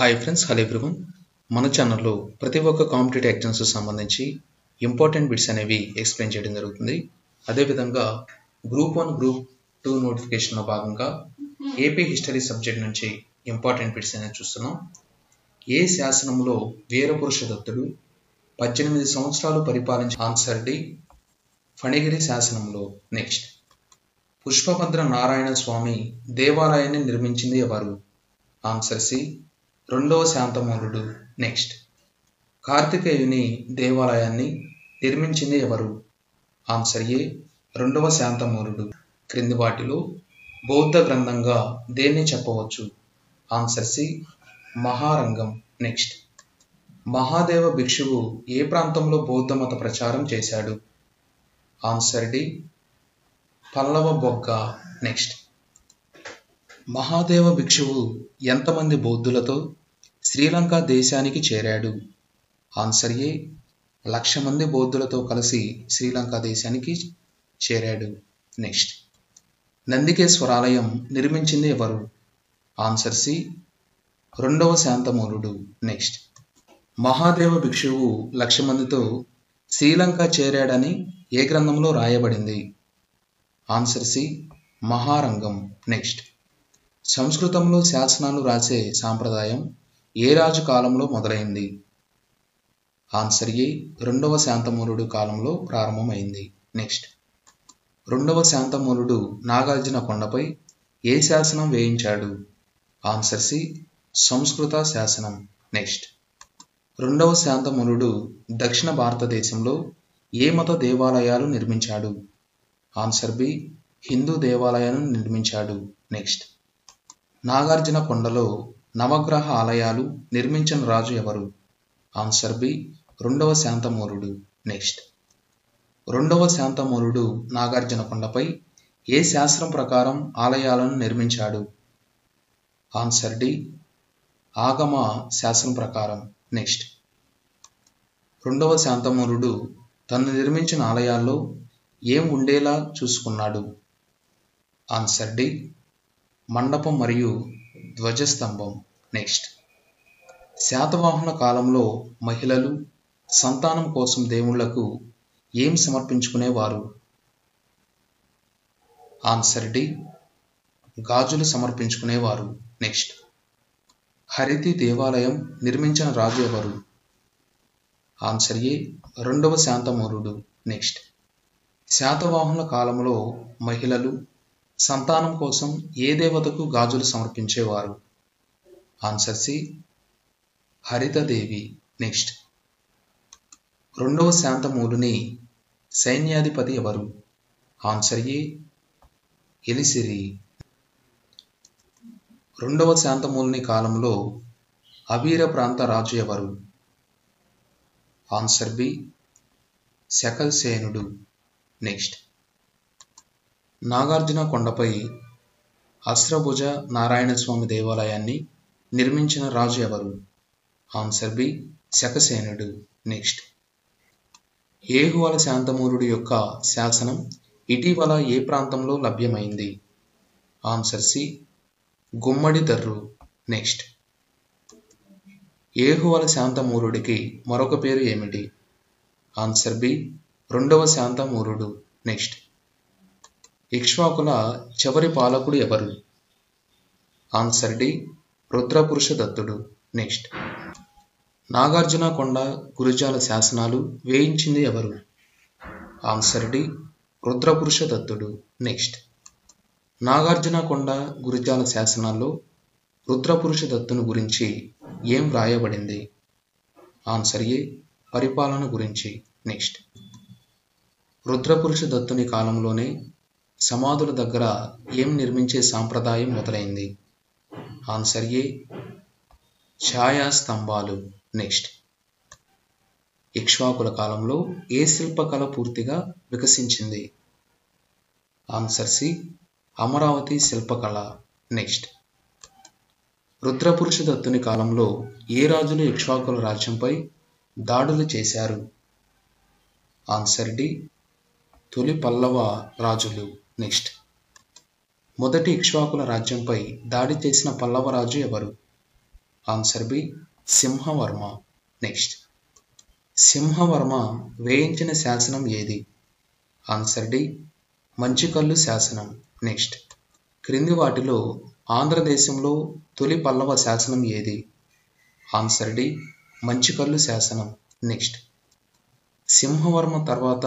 Hi friends, hello everyone. మన ఛానల్లో ప్రతి ఒక్క కాంపిటేటివ్ ఎగ్జామ్స్ సంబంధించి ఇంపార్టెంట్ బిట్స్ అనేవి ఎక్స్ప్లెయిన్ చేయడం జరుగుతుంది. అదేవిధంగా గ్రూప్ 1, గ్రూప్ 2 నోటిఫికేషన్లో భాగంగా ఏపీ హిస్టరీ సబ్జెక్ట్ నుంచి ఇంపార్టెంట్ బిట్స్ అనేది చూస్తున్నాం. ఏ శాసనంలో వీరపురుష దత్తుడు 18 సంవత్సరాలు పరిపాలించిన? ఆన్సర్ డి, ఫణిగిరి శాసనంలో. నెక్స్ట్, పుష్పభద్ర నారాయణ స్వామి దేవాలయాన్ని నిర్మించింది ఎవరు? ఆన్సర్ సి, రెండవ శాంతమూలుడు. నెక్స్ట్, కార్తికేయుని దేవాలయాన్ని నిర్మించింది ఎవరు? ఆన్సర్ ఏ, రెండవ శాంతమూలుడు. క్రింది వాటిలో బౌద్ధ గ్రంథంగా దేన్ని చెప్పవచ్చు? ఆన్సర్ సి, మహారంగం. నెక్స్ట్, మహాదేవ భిక్షువు ఏ ప్రాంతంలో బౌద్ధ మత ప్రచారం చేశాడు? Answer D, Pallava Bogga. Next, Mahadeva భిక్షువు ఎంతమంది బౌద్ధులతో శ్రీలంక దేశానికి చేరాడు? ఆన్సర్ ఏ, 1,00,000 మంది బౌద్ధులతో కలిసి శ్రీలంక దేశానికి చేరాడు. నెక్స్ట్, నందికేశ్వరాలయం నిర్మించింది ఎవరు? ఆన్సర్ సి, రెండవ శాంతమూలుడు. నెక్స్ట్, మహాదేవ భిక్షువు 1,00,000 మందితో శ్రీలంక చేరాడని ఏ గ్రంథంలో రాయబడింది? ఆన్సర్ సి, మహారంగం. నెక్స్ట్, సంస్కృతంలో శాసనాలు రాసే సాంప్రదాయం ఏ రాజు కాలంలో మొదలైంది? ఆన్సర్ ఏ, రెండవ శాంతమూలుడు కాలంలో ప్రారంభమైంది. నెక్స్ట్, రెండవ శాంతమూలుడు నాగార్జున కొండపై ఏ శాసనం వేయించాడు? ఆన్సర్ సి, సంస్కృత శాసనం. నెక్స్ట్, రెండవ శాంతమూలుడు దక్షిణ భారతదేశంలో ఏ మత దేవాలయాలు నిర్మించాడు? ఆన్సర్ బి, హిందూ దేవాలయాలను నిర్మించాడు. నెక్స్ట్, నాగార్జున కొండలో నవగ్రహ ఆలయాలు నిర్మించిన రాజు ఎవరు? ఆన్సర్ బి, రెండవ శాంతమూలుడు. నెక్స్ట్, రెండవ శాంతమూలుడు నాగార్జున కొండపై ఏ శాస్త్రం ప్రకారం ఆలయాలను నిర్మించాడు? ఆన్సర్ డి, ఆగమ శాస్త్రం ప్రకారం. నెక్స్ట్, రెండవ శాంతమూలుడు తను నిర్మించిన ఆలయాల్లో ఏం ఉండేలా చూసుకున్నాడు? ఆన్సర్ డి, మండపం మరియు ధ్వజస్తంభం. నెక్స్ట్, శాతవాహనుల కాలంలో మహిళలు సంతానం కోసం దేవుళ్లకు ఏం సమర్పించుకునేవారు? ఆన్సర్ డి, గాజులు సమర్పించుకునేవారు. నెక్స్ట్, హరితి దేవాలయం నిర్మించిన రాజు ఎవరు? ఆన్సర్ ఏ, రెండవ శాంతమూలుడు. నెక్స్ట్, శాతవాహనుల కాలంలో మహిళలు సంతానం కోసం ఏ దేవతకు గాజులు సమర్పించేవారు? Answer C, Haritadevi. నెక్స్ట్, రెండవ శాంతమూలుని సైన్యాధిపతి ఎవరు? Answer A, Elisiri. రెండవ శాంతమూలుని కాలంలో అబీర ప్రాంత రాజు ఎవరు? ఆన్సర్ బి, శకల్సేనుడు. నెక్స్ట్, నాగార్జున కొండపై అశ్రభుజ నారాయణ స్వామి దేవాలయాన్ని నిర్మించిన రాజు ఎవరు? ఆన్సర్ బి, శకసేనుడు. నెక్స్ట్, ఏహువల శాంతమూలుడు యొక్క శాసనం ఇటీవల ఏ ప్రాంతంలో లభ్యమైంది? Answer C, Gummadi Durru. Next, Ehuvala శాంతమూలుడికి మరొక పేరు ఏమిటి? ఆన్సర్ బి, రెండవ శాంతమూలుడు. నెక్స్ట్, ఇక్ష్వాకుల చివరి పాలకుడు ఎవరు? ఆన్సర్ డి, రుద్రపురుష దత్తుడు. నెక్స్ట్, నాగార్జున కొండ గురుజాల శాసనాలు వేయించింది ఎవరు? ఆన్సర్ డి, రుద్రపురుష దత్తుడు. నెక్స్ట్, నాగార్జున కొండ గురుజాల శాసనాల్లో రుద్రపురుష దత్తుని గురించి ఏం వ్రాయబడింది? ఆన్సర్ ఏ, పరిపాలన గురించి. నెక్స్ట్, రుద్రపురుష దత్తుని కాలంలోనే సమాధుల దగ్గర ఏం నిర్మించే సాంప్రదాయం మొదలైంది? ఆన్సర్ ఏ, ఛాయాస్తంభాలు. నెక్స్ట్, ఇక్ష్వాకుల కాలంలో ఏ శిల్పకళ పూర్తిగా వికసించింది? ఆన్సర్ సి, అమరావతి శిల్పకళ. నెక్స్ట్, రుద్రపురుష దత్తుని కాలంలో ఏ రాజులు ఇక్ష్వాకుల రాజ్యంపై దాడులు చేశారు? ఆన్సర్ డి, తొలి పల్లవ రాజులు. నెక్స్ట్, మొదటి ఇక్ష్వాకుల రాజ్యంపై దాడి చేసిన పల్లవ రాజు ఎవరు? Answer B Simhavarma. Next, Simhavarma వేయించిన శాసనం ఏది? ఆన్సర్ డి మంచికల్లు శాసనం. నెక్స్ట్, క్రింది వాటిలో ఆంధ్రదేశంలో తొలి పల్లవ శాసనం ఏది? ఆన్సర్ డి మంచికల్లు శాసనం. నెక్స్ట్, సింహవర్మ తర్వాత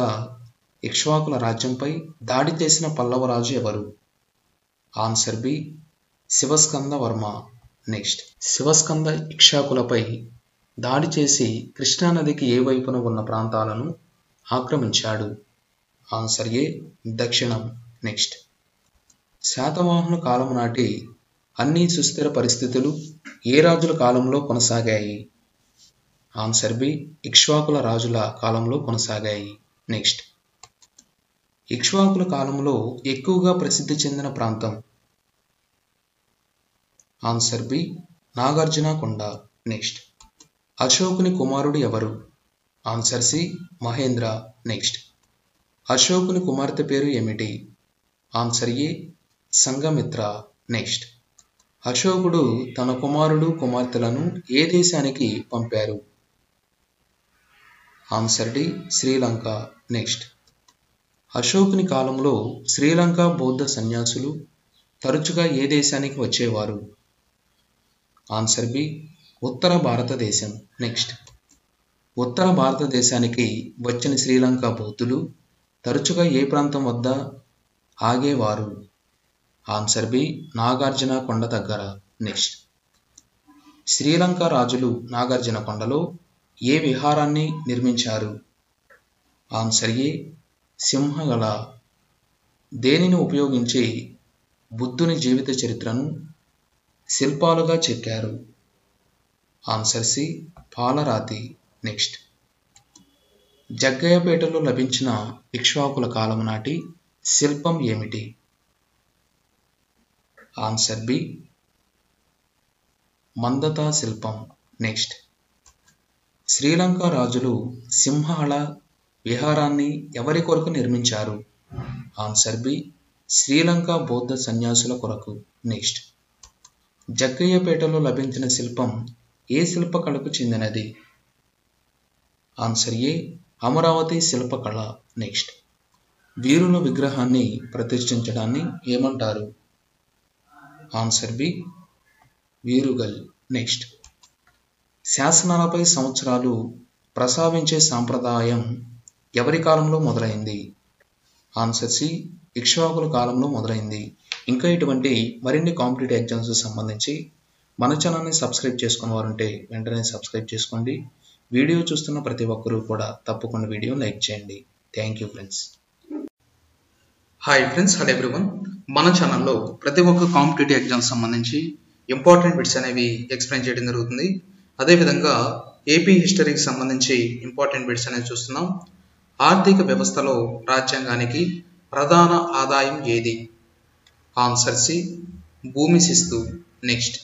ఇక్ష్వాకుల రాజ్యంపై దాడి చేసిన పల్లవరాజు ఎవరు? Answer B Shivaskanda Varma. Next, Shivaskanda ఇక్ష్వాకులపై దాడి చేసి కృష్ణానదికి ఏ వైపున ఉన్న ప్రాంతాలను ఆక్రమించాడు? ఆన్సర్ ఏ దక్షిణం. నెక్స్ట్, శాతవాహనుల కాలం నాటి అన్ని సుస్థిర పరిస్థితులు ఏ రాజుల కాలంలో కొనసాగాయి? ఆన్సర్ బి ఇక్ష్వాకుల రాజుల కాలంలో కొనసాగాయి. నెక్స్ట్, ఇక్ష్వాకుల కాలంలో ఎక్కువగా ప్రసిద్ధి చెందిన ప్రాంతం? Answer B Nagarjunakonda. నెక్స్ట్, అశోకుని కుమారుడు ఎవరు? Answer C Mahendra. నెక్స్ట్, అశోకుని కుమార్తె పేరు ఏమిటి? ఆన్సర్ ఏ సంఘమిత్ర. నెక్స్ట్, అశోకుడు తన కుమారుడు కుమార్తెలను ఏ దేశానికి పంపారు? Answer D Sri Lanka. నెక్స్ట్, అశోకుని కాలంలో శ్రీలంక బౌద్ధ సన్యాసులు తరచుగా ఏ దేశానికి వచ్చేవారు? ఆన్సర్ బి ఉత్తర భారతదేశం. నెక్స్ట్, ఉత్తర భారతదేశానికి వచ్చిన శ్రీలంక బౌద్ధులు తరచుగా ఏ ప్రాంతం వద్ద ఆగేవారు? ఆన్సర్ బి నాగార్జునకొండ దగ్గర. నెక్స్ట్, శ్రీలంక రాజులు నాగార్జునకొండలో ఏ విహారాన్ని నిర్మించారు? ఆన్సర్ ఏ సింహగళ. దేనిని ఉపయోగించి బుద్ధుని జీవిత చరిత్రను శిల్పాలుగా చెక్కారు? ఆన్సర్ సి పాలరాతి. నెక్స్ట్, జగ్గయ్యపేటలో లభించిన ఇక్ష్వాకుల కాలం నాటి శిల్పం ఏమిటి? ఆన్సర్ బి మందతా శిల్పం. నెక్స్ట్, శ్రీలంక రాజులు సింహళ విహారాన్ని ఎవరి కొరకు నిర్మించారు? ఆన్సర్ బి శ్రీలంక బౌద్ధ సన్యాసుల కొరకు. నెక్స్ట్, జగ్గయ్యపేటలో లభించిన శిల్పం ఏ శిల్పకళకు చెందినది? ఆన్సర్ ఏ అమరావతి శిల్పకళ. నెక్స్ట్, వీరుల విగ్రహాన్ని ప్రతిష్ఠించడాన్ని ఏమంటారు? ఆన్సర్ బి వీరుగల్. నెక్స్ట్, శాసనాలపై సంవత్సరాలు ప్రస్తావించే సాంప్రదాయం ఎవరి కాలంలో మొదలైంది? ఆన్సర్ సి ఇక్ష్వాకుల కాలంలో మొదలైంది. ఇంకా ఇటువంటి మరిన్ని కాంపిటేటివ్ ఎగ్జామ్స్ సంబంధించి మన ఛానల్ని సబ్స్క్రైబ్ చేసుకున్న వారుంటే వెంటనే సబ్స్క్రైబ్ చేసుకోండి. వీడియో చూస్తున్న ప్రతి ఒక్కరూ కూడా తప్పకుండా వీడియో లైక్ చేయండి. Thank you friends. Hi friends, hello everyone. మన ఛానల్లో ప్రతి ఒక్క కాంపిటేటివ్ ఎగ్జామ్స్ సంబంధించి ఇంపార్టెంట్ బిట్స్ అనేవి ఎక్స్ప్లెయిన్ చేయడం జరుగుతుంది. అదేవిధంగా ఏపీ హిస్టరీకి సంబంధించి ఇంపార్టెంట్ బిట్స్ అనేవి చూస్తున్నాం. ఆర్థిక వ్యవస్థలో రాజ్యాంగానికి ప్రధాన ఆదాయం ఏది? ఆన్సర్ సి భూమి శిస్తు. నెక్స్ట్,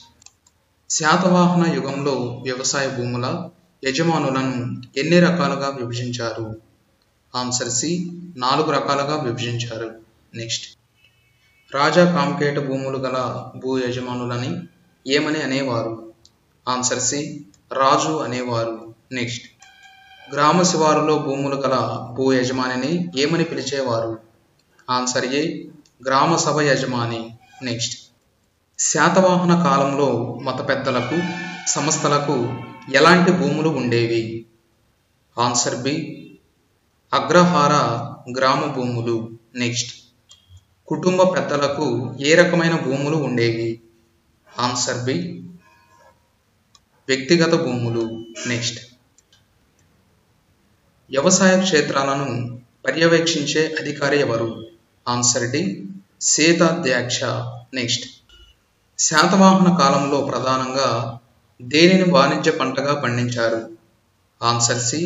శాతవాహన యుగంలో వ్యవసాయ భూముల యజమానులను ఎన్ని రకాలుగా విభజించారు? ఆన్సర్ సి 4 రకాలుగా విభజించారు. నెక్స్ట్, రాజా కాంకేట భూములు గల భూ యజమానులని ఏమని అనేవారు? ఆన్సర్ సి రాజు అనేవారు. నెక్స్ట్, గ్రామ శివారులో భూములు గల భూ యజమానిని ఏమని పిలిచేవారు? ఆన్సర్ ఏ గ్రామ సభ యజమాని. నెక్స్ట్, శాతవాహన కాలంలో మత పెద్దలకు సంస్థలకు ఎలాంటి భూములు ఉండేవి? ఆన్సర్ బి అగ్రహార గ్రామ భూములు. నెక్స్ట్, కుటుంబ పెద్దలకు ఏ రకమైన భూములు ఉండేవి? ఆన్సర్ బి వ్యక్తిగత భూములు. నెక్స్ట్, వ్యవసాయ క్షేత్రాలను పర్యవేక్షించే అధికారి ఎవరు? ఆన్సర్ డి సేతాధ్యక్ష. నెక్స్ట్, శాతవాహన కాలంలో ప్రధానంగా దేనిని వాణిజ్య పంటగా పండించారు? ఆన్సర్ సి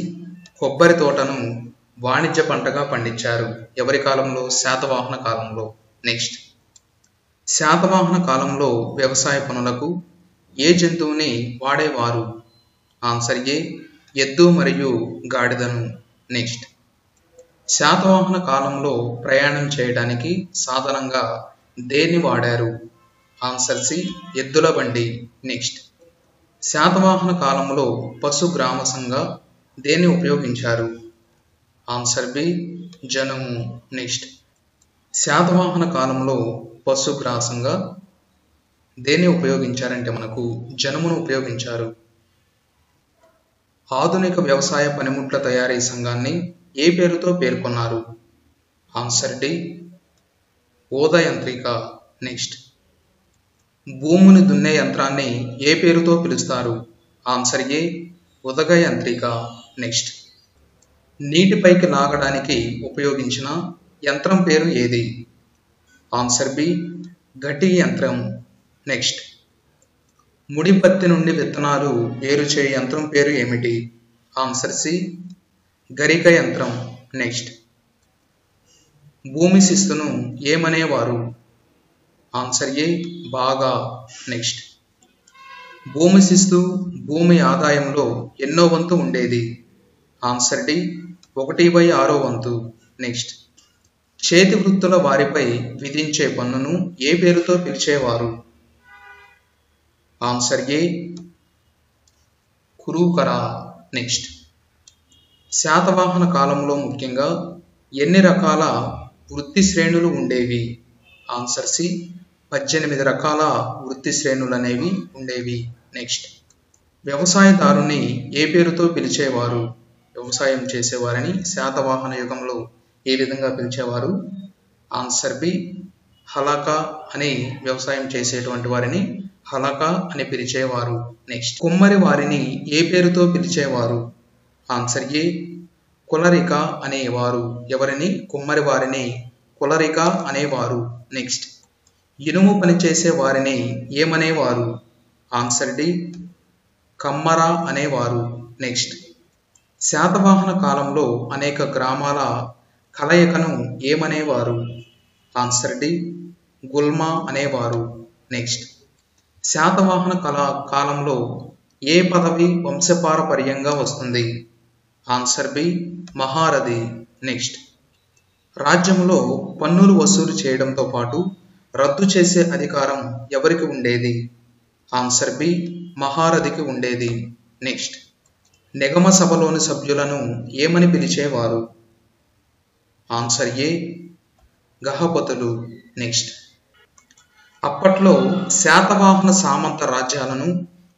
కొబ్బరి తోటను వాణిజ్య పంటగా పండించారు. ఎవరి కాలంలో? శాతవాహన కాలంలో. నెక్స్ట్, శాతవాహన కాలంలో వ్యవసాయ పనులకు ఏ జంతువుని వాడేవారు? ఆన్సర్ ఏ ఎద్దు మరియు గాడిదను. నెక్స్ట్, శాతవాహన కాలంలో ప్రయాణం చేయడానికి సాధనంగా దేన్ని వాడారు? ఆన్సర్ సి ఎద్దుల బండి. నెక్స్ట్, శాతవాహన కాలంలో పశుగ్రామసంగా దేన్ని ఉపయోగించారు? ఆన్సర్ బి జనుము. నెక్స్ట్, శాతవాహన కాలంలో పశుగ్రాసంగా దేన్ని ఉపయోగించారంటే మనకు జనుమును ఉపయోగించారు. ఆధునిక వ్యవసాయ పనిముట్ల తయారీ సంఘాన్ని ఏ పేరుతో పేర్కొన్నారు? ఆన్సర్ డి ఓద యంత్రిక. నెక్స్ట్, భూమిని దున్నే యంత్రాన్ని ఏ పేరుతో పిలుస్తారు? ఆన్సర్ ఏ ఉదగ యంత్రిక. నెక్స్ట్, నీటిపైకి లాగడానికి ఉపయోగించిన యంత్రం పేరు ఏది? ఆన్సర్ బి గటి యంత్రం. నెక్స్ట్, ముడి పత్తి నుండి విత్తనాలు వేరు చేయ యంత్రం పేరు ఏమిటి? ఆన్సర్ సి గరిక యంత్రం. నెక్స్ట్, భూమి శిస్తును ఏమనేవారు? ఆన్సర్ ఏ బాగా. నెక్స్ట్, భూమి శిస్తు భూమి ఆదాయంలో ఎన్నో వంతు ఉండేది? ఆన్సర్ డి 1/6 వంతు. నెక్స్ట్, చేతి వృత్తుల వారిపై విధించే పన్నును ఏ పేరుతో పిలిచేవారు? ఆన్సర్ ఏ కురూకర. నెక్స్ట్, శాతవాహన కాలంలో ముఖ్యంగా ఎన్ని రకాల వృత్తి శ్రేణులు ఉండేవి? ఆన్సర్ సి 18 రకాల వృత్తి శ్రేణులు అనేవి ఉండేవి. నెక్స్ట్, వ్యవసాయదారుని ఏ పేరుతో పిలిచేవారు? వ్యవసాయం చేసేవారని శాతవాహన యుగంలో ఏ విధంగా పిలిచేవారు? ఆన్సర్ బి హలక అని, వ్యవసాయం చేసేటువంటి వారిని హలక అని పిలిచేవారు. నెక్స్ట్, కుమ్మరి వారిని ఏ పేరుతో పిలిచేవారు? ఆన్సర్ ఏ కులరిక అనేవారు. ఎవరిని? కుమ్మరి వారిని కులరిక అనేవారు. నెక్స్ట్, ఇనుము పనిచేసే వారిని ఏమనేవారు? ఆన్సర్ డి కమ్మర అనేవారు. నెక్స్ట్, శాతవాహన కాలంలో అనేక గ్రామాల కలయికను ఏమనేవారు? ఆన్సర్ డి గుల్మ అనేవారు. నెక్స్ట్, శాతవాహన కాలంలో ఏ పదవి వంశపారపర్యంగా వస్తుంది? ఆన్సర్ బి మహారథి. నెక్స్ట్, రాజ్యంలో పన్నులు వసూలు చేయడంతో పాటు రద్దు చేసే అధికారం ఎవరికి ఉండేది? ఆన్సర్ బి మహారథికి ఉండేది. నెక్స్ట్, నిగమ సభలోని సభ్యులను ఏమని పిలిచేవారు? ఆన్సర్ ఏ గహపతులు. నెక్స్ట్, అప్పట్లో శాతవాహన సామంత రాజ్యాలను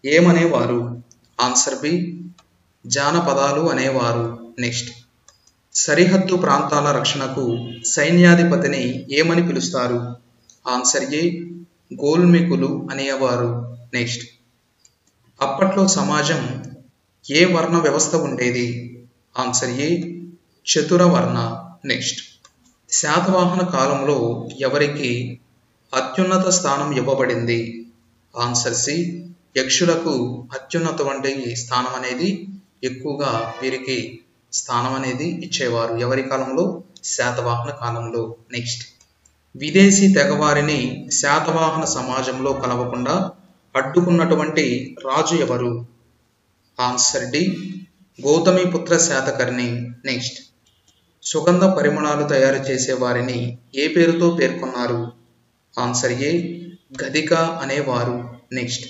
ఏమనేవారు? ఆన్సర్ బి జానపదాలు అనేవారు. నెక్స్ట్, సరిహద్దు ప్రాంతాల రక్షణకు సైన్యాధిపతిని ఏమని పిలుస్తారు? ఆన్సర్ ఏ గోల్మికులు అనేవారు. నెక్స్ట్, అప్పట్లో సమాజం ఏ వర్ణ వ్యవస్థ ఉండేది? ఆన్సర్ ఏ చతురవర్ణ. నెక్స్ట్, శాతవాహన కాలంలో ఎవరికి అత్యున్నత స్థానం ఇవ్వబడింది? ఆన్సర్ సి యక్షులకు అత్యున్నతమైన స్థానం అనేది ఎక్కువగా వీరికి స్థానం అనేది ఇచ్చేవారు. ఎవరి కాలంలో? శాతవాహన కాలంలో. నెక్స్ట్, విదేశీ తెగవారిని శాతవాహన సమాజంలో కలవకుండా అడ్డుకున్నటువంటి రాజు ఎవరు? Answer D Gautamiputra Satakarni. Next, సుగంధ పరిమళాలు తయారు చేసే వారిని ఏ పేరుతో పేర్కొన్నారు? ఆన్సర్ ఏ గదిక అనేవారు. నెక్స్ట్,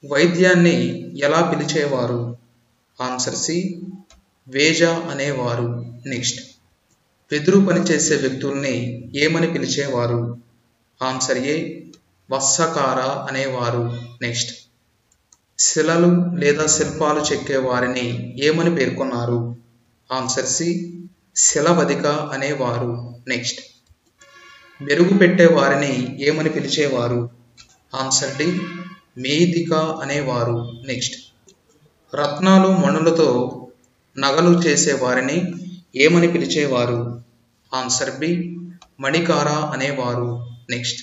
వైద్యాన్ని ఎలా పిలిచేవారు? ఆన్సర్ సి వేజ అనేవారు. నెక్స్ట్, వెదురు పనిచేసే వ్యక్తుల్ని ఏమని పిలిచేవారు? ఆన్సర్ ఏ వత్సకార అనేవారు. నెక్స్ట్, శిలలు లేదా శిల్పాలు చెక్కే వారిని ఏమని పేర్కొన్నారు? ఆన్సర్ సి శిలవదిక అనేవారు. నెక్స్ట్, మెరుగు పెట్టే వారిని ఏమని పిలిచేవారు? ఆన్సర్ డి మేదిక అనేవారు. నెక్స్ట్, రత్నాలు మణులతో నగలు చేసే వారిని ఏమని పిలిచేవారు? ఆన్సర్ బి మణికార అనేవారు. నెక్స్ట్,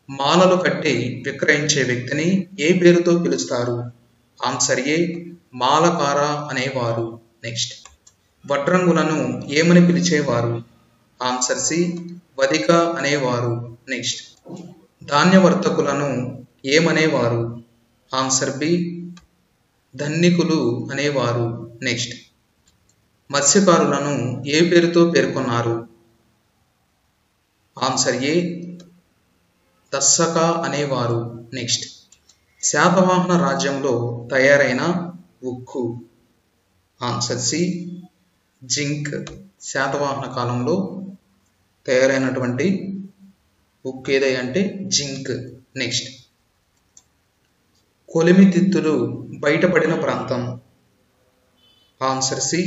మాలలు కట్టి విక్రయించే వ్యక్తిని ఏ పేరుతో పిలుస్తారు? ఆన్సర్ ఏ మాలకార అనేవారు. నెక్స్ట్, వడ్రంగులను ఏమని పిలిచేవారు? ఆన్సర్ సి వదిక అనేవారు. నెక్స్ట్, ధాన్యవర్తకులను ఏమనేవారు? ఆన్సర్ బి ధన్నికులు అనేవారు. నెక్స్ట్, మత్స్యకారులను ఏ పేరుతో పేర్కొన్నారు? ఆన్సర్ ఏ దస్సక అనేవారు. నెక్స్ట్, శాతవాహన రాజ్యంలో తయారైన ఉక్కు. Answer C zinc. శాతవాహన కాలంలో తయారైనటువంటి ఉక్కు ఏదంటే జింక్. నెక్స్ట్, కొలిమితిత్తులు బయటపడిన ప్రాంతం. ఆన్సర్ సి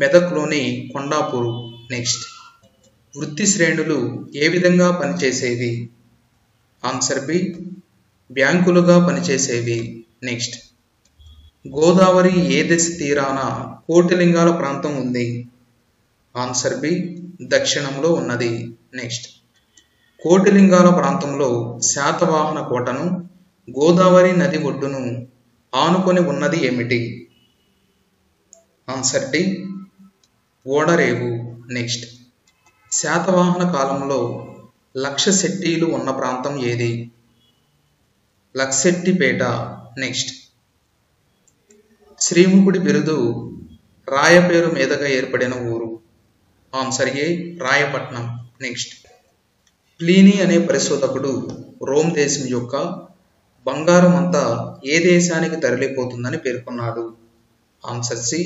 మెదక్లోని కొండాపూర్. నెక్స్ట్, వృత్తి శ్రేణులు ఏ విధంగా పనిచేసేవి? ఆన్సర్ బి బ్యాంకులుగా పనిచేసేవి. నెక్స్ట్, గోదావరి ఏ దశ తీరాన కోటిలింగాల ప్రాంతం ఉంది? ఆన్సర్ బి దక్షిణంలో ఉన్నది. నెక్స్ట్, కోటిలింగాల ప్రాంతంలో శాతవాహన కోటను గోదావరి నది ఒడ్డును ఆనుకొని ఉన్నది ఏమిటి? ఆన్సర్ డి ఓడరేవు. నెక్స్ట్, శాతవాహన కాలంలో లక్షశెట్టీలు ఉన్న ప్రాంతం ఏది? లక్షెట్టిపేట. నెక్స్ట్, శ్రీముకుడి బిరుదు రాయపేరు మీదుగా ఏర్పడిన ఊరు. ఆన్సర్ ఏ రాయపట్నం. నెక్స్ట్, ప్లీనీ అనే పరిశోధకుడు రోమ్ దేశం యొక్క బంగారం అంతా ఏ దేశానికి తరలిపోతుందని పేర్కొన్నాడు? ఆన్సర్ సి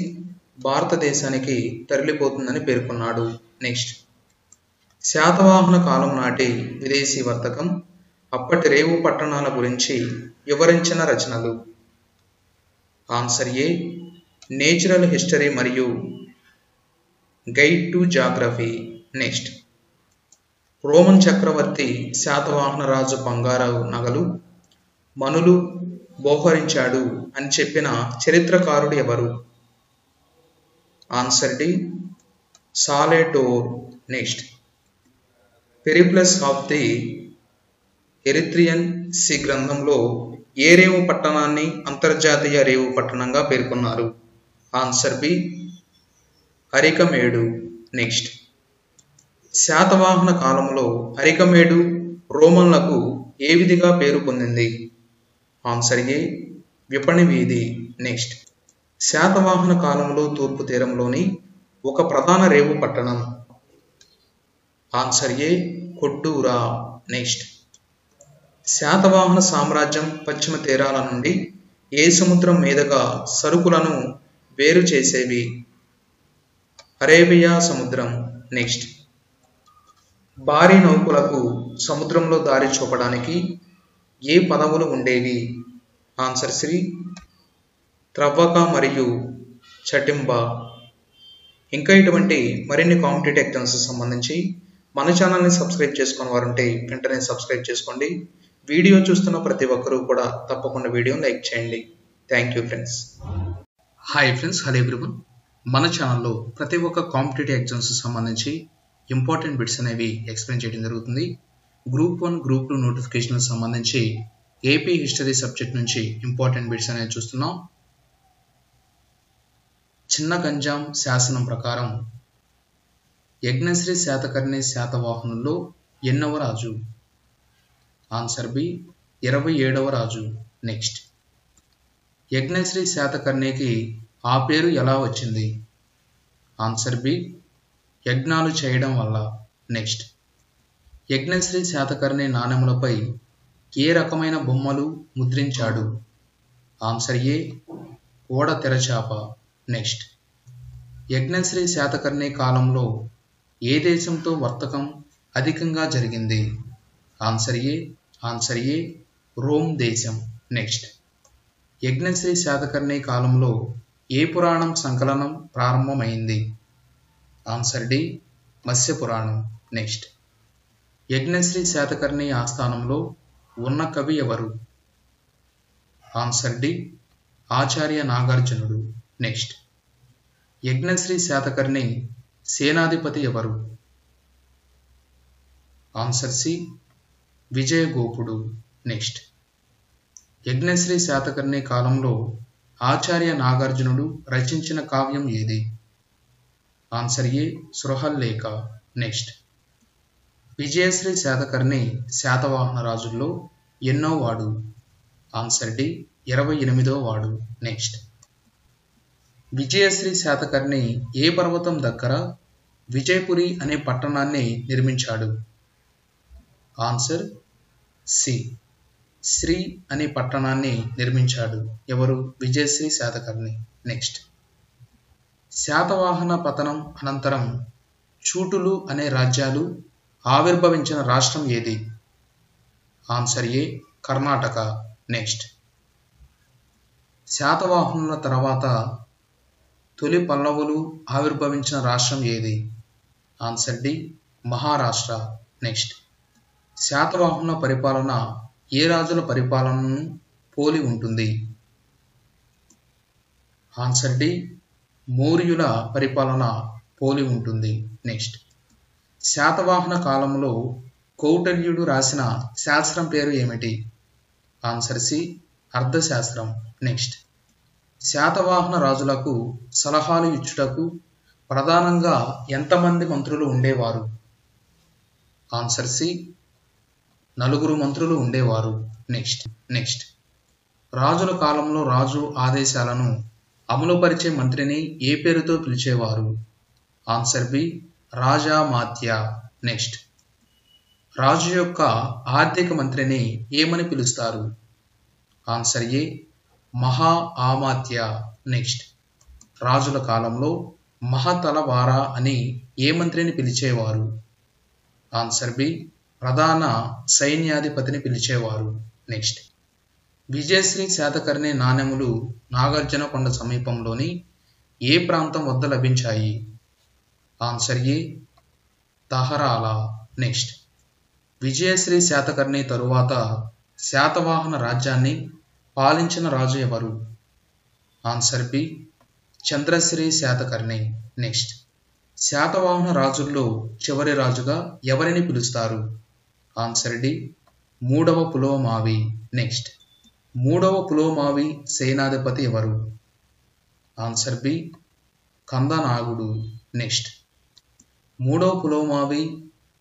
భారతదేశానికి తరలిపోతుందని పేర్కొన్నాడు. నెక్స్ట్, శాతవాహన కాలం నాటి విదేశీ వర్తకం, అప్పటి రేవు పట్టణాల గురించి వివరించిన రచనలు. ఆన్సర్ ఏ నేచురల్ హిస్టరీ మరియు guide to geography. Next, Roman చక్రవర్తి శాతవాహన రాజు బంగారు నగలు మనులు బోహరించాడు అని చెప్పిన చరిత్రకారుడు ఎవరు? ఆన్సర్ డి సాలెడోర్. Next, Periplus of the Erythrean sea గ్రంథంలో ఏ రేవు పట్టణాన్ని అంతర్జాతీయ రేవు పట్టణంగా పేర్కొన్నారు? Answer B Arikamedu. Next, Satavahana కాలంలో అరికమేడు రోమన్లకు ఏ విధిగా పేరు పొందింది? ఆన్సర్ ఏ విపణి వీధి. నెక్స్ట్, శాతవాహన కాలంలో తూర్పు తీరంలోని ఒక ప్రధాన రేవు పట్టణం. ఆన్సర్ ఏ కొట్టూరా. నెక్స్ట్, శాతవాహన సామ్రాజ్యం పశ్చిమ తీరాల నుండి ఏ సముద్రం మీదుగా సరుకులను వేరు చేసేవి? అరేబియా సముద్రం. నెక్స్ట్, భారీ నౌకలకు సముద్రంలో దారి చూపడానికి ఏ పదవులు ఉండేవి? ఆన్సర్ సి త్రవ్వక మరియు చటింబ. ఇంకా ఇటువంటి మరిన్ని కాంపిటేటివ్ ఎగ్జామ్స్ సంబంధించి మన ఛానల్ని సబ్స్క్రైబ్ చేసుకుని వారుంటే వెంటనే సబ్స్క్రైబ్ చేసుకోండి. వీడియో చూస్తున్న ప్రతి ఒక్కరూ కూడా తప్పకుండా వీడియోని లైక్ చేయండి. Thank you friends. Hi friends, hello everyone. మన ఛానల్లో ప్రతి ఒక్క కాంపిటేటివ్ ఎగ్జామ్స్ సంబంధించి ఇంపార్టెంట్ బిట్స్ అనేవి ఎక్స్ప్లెయిన్ చేయడం జరుగుతుంది. గ్రూప్ 1, గ్రూప్ 2 నోటిఫికేషన్ సంబంధించి ఏపీ హిస్టరీ సబ్జెక్ట్ నుంచి ఇంపార్టెంట్ బిట్స్ అనేవి చూస్తున్నాం. చిన్న గంజాం శాసనం ప్రకారం యజ్ఞశ్రీ శాతకర్ణి శాతవాహనుల్లో ఎన్నవ రాజు? ఆన్సర్ బి 27వ రాజు. నెక్స్ట్, యజ్ఞశ్రీ శాతకర్ణికి ఆ పేరు ఎలా వచ్చింది? ఆన్సర్ బి యజ్ఞాలు చేయడం వల్ల. నెక్స్ట్, యజ్ఞశ్రీ శాతకర్ణి నాణెములపై ఏ రకమైన బొమ్మలు ముద్రించాడు? ఆన్సర్ ఏ ఓడ తెరచాప. నెక్స్ట్, యజ్ఞశ్రీ శాతకర్ణి కాలంలో ఏ దేశంతో వర్తకం అధికంగా జరిగింది? ఆన్సర్ ఏ రోమ్ దేశం. నెక్స్ట్, యజ్ఞశ్రీ శాతకర్ణి కాలంలో ఏ పురాణం సంకలనం ప్రారంభమైంది? ఆన్సర్ డి మత్స్య పురాణం. నెక్స్ట్, యజ్ఞశ్రీ శాతకర్ణి ఆస్థానంలో ఉన్న కవి ఎవరు? ఆన్సర్ డి ఆచార్య నాగార్జునుడు. నెక్స్ట్, యజ్ఞశ్రీ శాతకర్ణి సేనాధిపతి ఎవరు? ఆన్సర్ సి విజయగోపుడు. నెక్స్ట్, యజ్ఞశ్రీ శాతకర్ణి కాలంలో ఆచార్య నాగార్జునుడు రచించిన కావ్యం ఏది? Answer A Suhrillekha. Next, Vijayashri Satakarni Satavahana రాజుల్లో ఎన్నో వాడు? ఆన్సర్ డి 28వ వాడు. నెక్స్ట్, విజయశ్రీ శాతకర్ణి ఏ పర్వతం దగ్గర విజయపురి అనే పట్టణాన్ని నిర్మించాడు? ఆన్సర్ సి శ్రీ అనే పట్టణాన్ని నిర్మించాడు. ఎవరు? విజయశ్రీ శాతకర్ణి. నెక్స్ట్, శాతవాహన పతనం అనంతరం చూటులు అనే రాజ్యాలు ఆవిర్భవించిన రాష్ట్రం ఏది? ఆన్సర్ ఏ, కర్ణాటక. నెక్స్ట్, శాతవాహనుల తర్వాత తొలి పల్లవులు ఆవిర్భవించిన రాష్ట్రం ఏది? Answer D, Maharashtra. నెక్స్ట్, శాతవాహనుల పరిపాలన ఏ రాజుల పరిపాలనను పోలి ఉంటుంది? ఆన్సర్ డి, మౌర్యుల పరిపాలన పోలి ఉంటుంది. నెక్స్ట్, శాతవాహన కాలంలో కౌటిల్యుడు రాసిన శాస్త్రం పేరు ఏమిటి? ఆన్సర్ సి, అర్థశాస్త్రం. నెక్స్ట్, శాతవాహన రాజులకు సలహాలు ఇచ్చుటకు ప్రధానంగా ఎంతమంది మంత్రులు ఉండేవారు? ఆన్సర్ సి, 4 మంత్రులు ఉండేవారు. నెక్స్ట్, రాజుల కాలంలో రాజు ఆదేశాలను అమలుపరిచే మంత్రిని ఏ పేరుతో పిలిచేవారు? ఆన్సర్ బి, రాజామాత్య. నెక్స్ట్, రాజు యొక్క ఆర్థిక మంత్రిని ఏమని పిలుస్తారు? ఆన్సర్ ఏ, మహా ఆమాత్య. నెక్స్ట్, రాజుల కాలంలో మహతలవార అని ఏ మంత్రిని పిలిచేవారు? ఆన్సర్ బి, ప్రధాన సైన్యాధిపతిని పిలిచేవారు. నెక్స్ట్, విజయశ్రీ శాతకర్ణి నాణెములు నాగార్జునకొండ సమీపంలోని ఏ ప్రాంతం వద్ద లభించాయి? ఆన్సర్ ఏ, తహరాల. నెక్స్ట్, విజయశ్రీ శాతకర్ణి తరువాత శాతవాహన రాజ్యాన్ని పాలించిన రాజు ఎవరు? Answer B, Chandrashri Satakarni. Next, Satavahana రాజుల్లో చివరి రాజుగా ఎవరిని పిలుస్తారు? ఆన్సర్ డి, 3వ పులోమావి. నెక్స్ట్, 3వ పులోమావి సేనాధిపతి ఎవరు? Answer B, కందనాగుడు. నెక్స్ట్, 3వ పులోమావి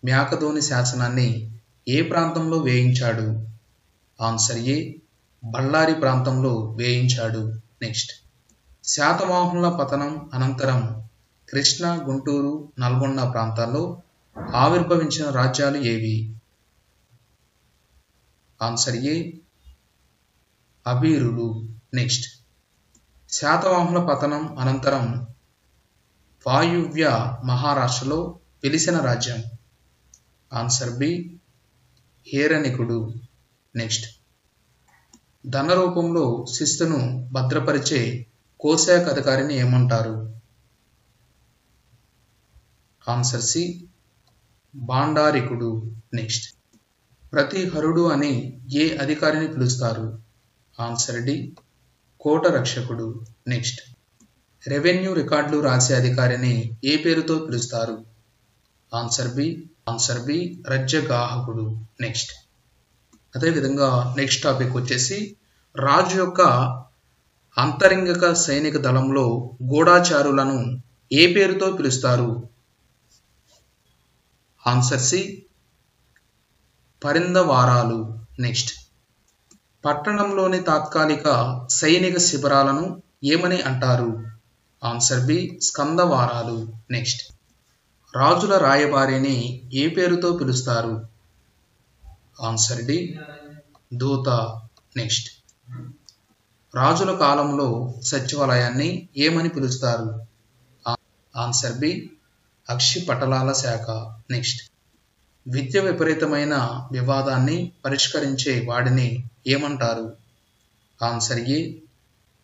మ్యాకధోని శాసనాన్ని ఏ ప్రాంతంలో వేయించాడు? ఆన్సర్ ఏ, బళ్ళారి ప్రాంతంలో వేయించాడు. నెక్స్ట్, శాతవాహనుల పతనం అనంతరం కృష్ణా, గుంటూరు, నల్గొండ ప్రాంతాల్లో ఆవిర్భవించిన రాజ్యాలు ఏవి? ఆన్సర్ ఏ, అబీరులు. నెక్స్ట్, శాతవాహనుల పతనం అనంతరం వాయువ్య మహారాష్ట్రలో వెలిసిన రాజ్యం? Answer B, హేరనికుడు. నెక్స్ట్, ధన రూపంలో శిస్తును భద్రపరిచే కోశాఖ అధికారిని ఏమంటారు? ఆన్సర్ సి, భాండారికుడు. నెక్స్ట్, ప్రతిహరుడు అని ఏ అధికారిని పిలుస్తారు? ఆన్సర్ డి, కోట రక్షకుడు. నెక్స్ట్, రెవెన్యూ రికార్డులు రాసే అధికారిని ఏ పేరుతో పిలుస్తారు? ఆన్సర్ బి, రజ్యగాహకుడు. నెక్స్ట్, అదేవిధంగా నెక్స్ట్ టాపిక్ వచ్చేసి రాజు యొక్క అంతరంగిక సైనిక దళంలో గూఢచారులను ఏ పేరుతో పిలుస్తారు? Answer C, పరిందవారాలు. నెక్స్ట్, పట్టణంలోని తాత్కాలిక సైనిక శిబిరాలను ఏమని అంటారు? Answer B, స్కందవారాలు. నెక్స్ట్, రాజుల రాయబారిని ఏ పేరుతో పిలుస్తారు? ఆన్సర్ డి, దూత. నెక్స్ట్, రాజుల కాలంలో సచివాలయాన్ని ఏమని పిలుస్తారు? ఆన్సర్ బి, అక్షి పటలాల శాఖ. నెక్స్ట్, విద్య విపరీతమైన వివాదాన్ని పరిష్కరించే వాడిని ఏమంటారు? ఆన్సర్ ఏ,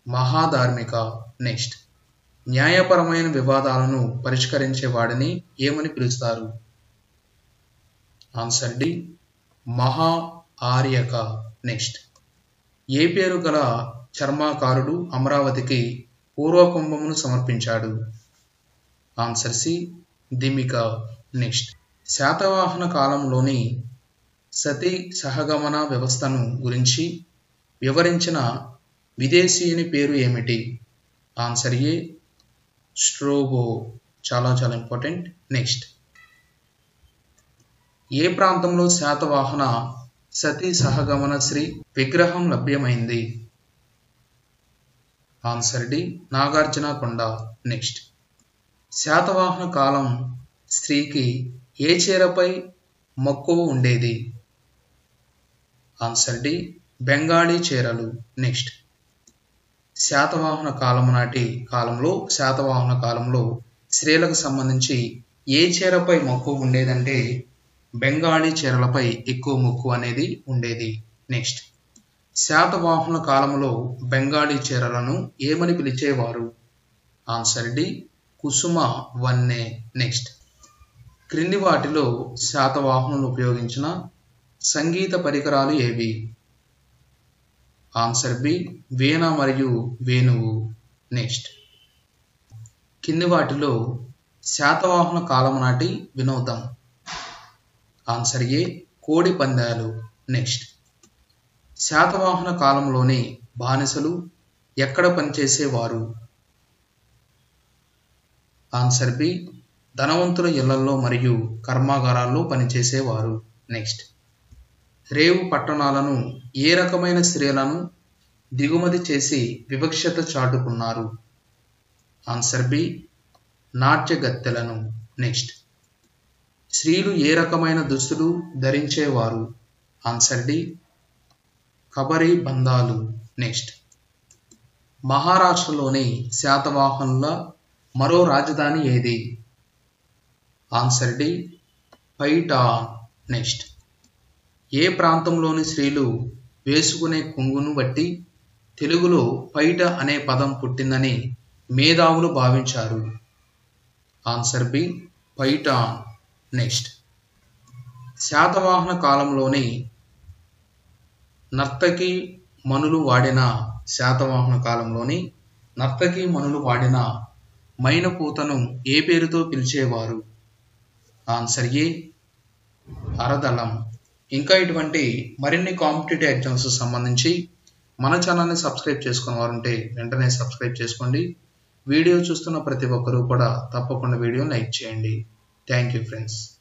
మహాధార్మిక. నెక్స్ట్, న్యాయపరమైన వివాదాలను పరిష్కరించే వాడిని ఏమని పిలుస్తారు? ఆన్సర్ డి, మహా ఆర్యక. నెక్స్ట్, ఏ పేరు గల చర్మాకారుడు అమరావతికి పూర్వకుంభమును సమర్పించాడు? Answer C, Dimika. Next, Satavahana కాలంలోని సతీ సహగమన వ్యవస్థను గురించి వివరించిన విదేశీయుని పేరు ఏమిటి? Answer A, Strabo. చాలా ఇంపార్టెంట్. నెక్స్ట్, ఏ ప్రాంతంలో శాతవాహన సతీ సహగమన శ్రీ విగ్రహం లభ్యమైంది? Answer D, Nagarjunakonda. Next, Satavahana కాలం స్త్రీకి ఏ చీరపై మక్కువ ఉండేది? ఆన్సర్ డి, బెంగాలీ చీరలు. నెక్స్ట్ శాతవాహన కాలము నాటి శాతవాహన కాలంలో స్త్రీలకు సంబంధించి ఏ చీరపై మక్కువ ఉండేదంటే బెంగాలీ చీరలపై ఎక్కువ మక్కువ అనేది ఉండేది. నెక్స్ట్ శాతవాహన కాలంలో బెంగాలీ చీరలను ఏమని పిలిచేవారు? ఆన్సర్ డి కుసుమ వన్నె. నెక్స్ట్ క్రింది వాటిలో శాతవాహనులు ఉపయోగించిన సంగీత పరికరాలు ఏవి? ఆన్సర్ బి వీణ మరియు వేణువు. నెక్స్ట్ కింది వాటిలో శాతవాహన కాలం నాటి వినోదం. ఆన్సర్ ఏ కోడి పందాలు. నెక్స్ట్ శాతవాహన కాలంలోని బానిసలు ఎక్కడ పనిచేసేవారు? ఆన్సర్ బి ధనవంతుల ఇళ్లలో మరియు కర్మాగారాల్లో పనిచేసేవారు. నెక్స్ట్ రేవు పట్టణాలను ఏ రకమైన స్త్రీలను దిగుమతి చేసి వివక్షత చాటుకున్నారు? Answer B నాట్యగత్తెలను. నెక్స్ట్ స్త్రీలు ఏ రకమైన దుస్తులు ధరించేవారు? ఆన్సర్ డి కబరీ బంధాలు. నెక్స్ట్ మహారాష్ట్రలోని శాతవాహనుల మరో రాజధాని ఏది? Answer D Paithan. నెక్స్ట్ ఏ ప్రాంతంలోని స్త్రీలు వేసుకునే కొంగును బట్టి తెలుగులో పైట అనే పదం పుట్టిందని మేధావులు భావించారు? Answer B Paithan. Next Satavahana కాలంలోని నర్తకీ మణులు వాడిన మైనపూతను ఏ పేరుతో పిలిచేవారు? ఆన్సర్ ఏ అరదళం. ఇంకా ఇటువంటి మరిన్ని కాంపిటేటివ్ ఎగ్జామ్స్ సంబంధించి మన ఛానల్ని సబ్స్క్రైబ్ చేసుకున్న వారు ఉంటే వెంటనే సబ్స్క్రైబ్ చేసుకోండి. వీడియో చూస్తున్న ప్రతి ఒక్కరూ కూడా తప్పకుండా వీడియోని లైక్ చేయండి. Thank you friends.